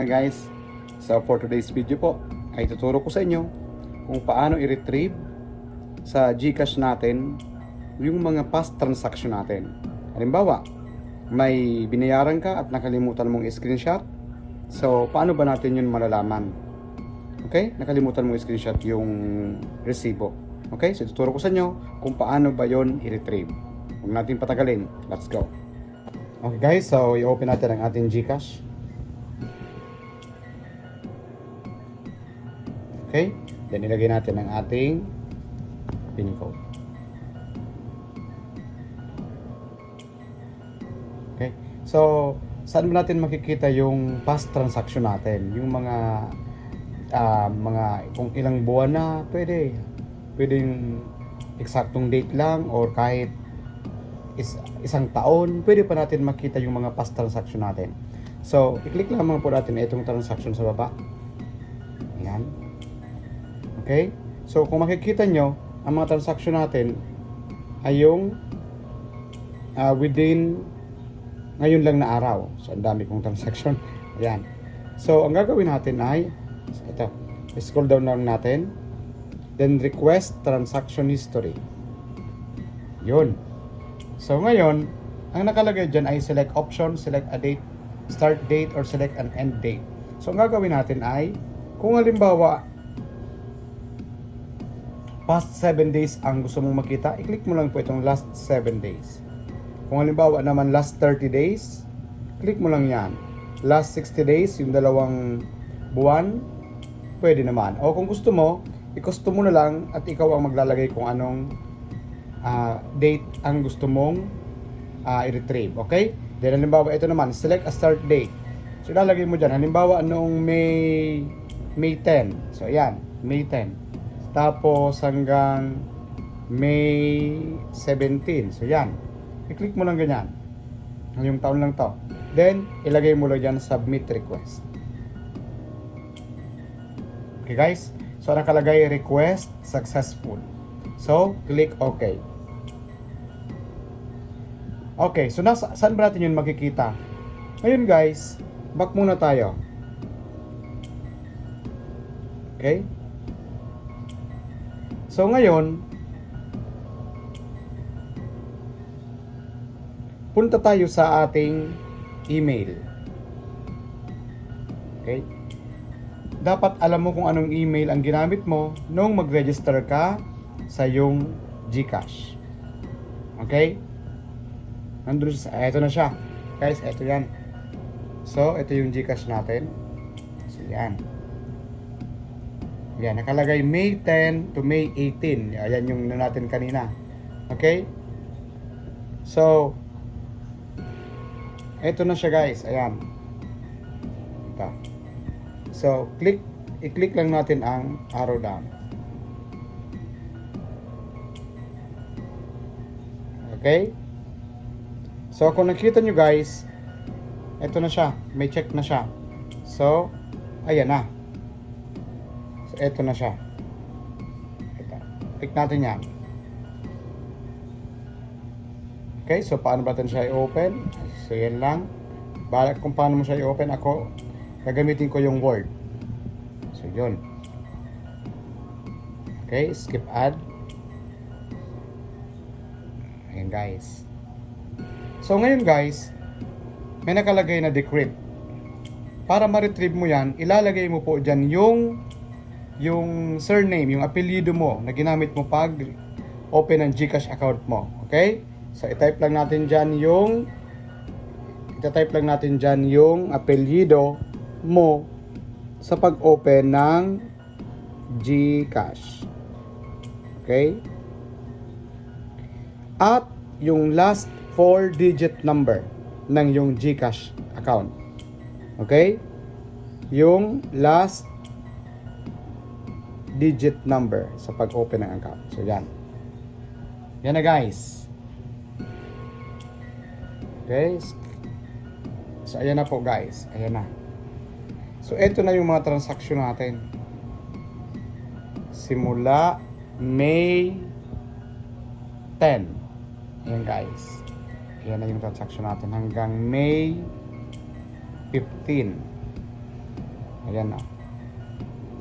Guys, so for today's video po ay tuturo ko sa inyo kung paano i-retrieve sa GCash natin yung mga past transaction natin. Halimbawa, may binayaran ka at nakalimutan mong i-screenshot. So, paano ba natin yun malalaman? Okay? Nakalimutan mong i-screenshot yung resibo. Okay? So, tuturo ko sa inyo kung paano ba yun i-retrieve. Huwag natin patagalin. Let's go. Okay guys, so i-open natin ang ating GCash. Okay? Then ilagay natin ang ating PIN code. Okay? So, saan ba natin makikita yung past transaction natin? Yung mga kung ilang buwan na, pwedeng eksaktong date lang or kahit isang taon, pwede pa natin makita yung mga past transaction natin. So, i-click lamang po natin itong transaction sa baba. Ayan. Okay? So, kung makikita nyo, ang mga transaction natin ay yung within ngayon lang na araw. So, ang dami kong transaction. Ayan. So, ang gagawin natin ay ito. Scroll down lang natin. Then, request transaction history. Yun. So, ngayon, ang nakalagay dyan ay select option, select a date, start date, or select an end date. So, ang gagawin natin ay, kung halimbawa, past 7 days ang gusto mong makita, i-click mo lang po itong last 7 days. Kung halimbawa naman last 30 days, click mo lang yan. Last 60 days, yung dalawang buwan, pwede naman. O kung gusto mo, i-custom mo na lang at ikaw ang maglalagay kung anong date ang gusto mong i-retrieve. Okay? Then halimbawa ito naman, select a start date. So ilalagay mo dyan, halimbawa noong May 10. So ayan, May 10. Tapos hanggang May 17. So yan. I-click mo lang ganyan. Yung taon lang to. Then, ilagay mo lang dyan submit request. Okay guys? So nakalagay request successful. So, click OK. Okay, so saan ba natin yun makikita? Ngayon guys, back muna tayo. Okay? So ngayon, punta tayo sa ating email. Okay? Dapat alam mo kung anong email ang ginamit mo nung mag-register ka sa yung GCash. Okay? Nandun sa, eto na siya. Guys, eto yan. So, ito yung GCash natin. So, yan. Yan, nakalagay May 10 to May 18. Ayan yung natin kanina. Okay? So, eto na siya guys. Ayan. Ito. So, i-click lang natin ang arrow down. Okay? So, kung nakita nyo guys, eto na siya. May check na siya. So, ayan na. So, eto na siya. Ito. Click natin yan. Okay, so paano ba natin siya i-open? So, yan lang. Bahala kung paano mo siya i-open. Ako, gagamitin ko yung Word. So, yun. Okay, skip add. Ayan guys. So, ngayon guys, may nakalagay na decrypt. Para ma-retrieve mo yan, ilalagay mo po dyan yung surname, yung apelyido mo na ginamit mo pag open ng GCash account mo. Okay? So, i-type lang natin dyan yung apelyido mo sa pag-open ng GCash. Okay? At yung last 4-digit number ng yung GCash account. Okay? Yung last digit number sa pag-open ng account. So, yan. Yan na guys. Okay? So, ayan na po guys. Ayan na. So, ito na yung mga transaction natin. Simula May 10. Ayan guys. Ayan na yung transaction natin hanggang May 15. Ayan o.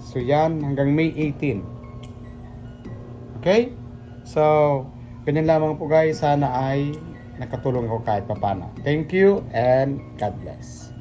So yan, hanggang May 18. Okay? So, ganyan lamang po guys. Sana ay nakatulong ako kahit papano. Thank you and God bless.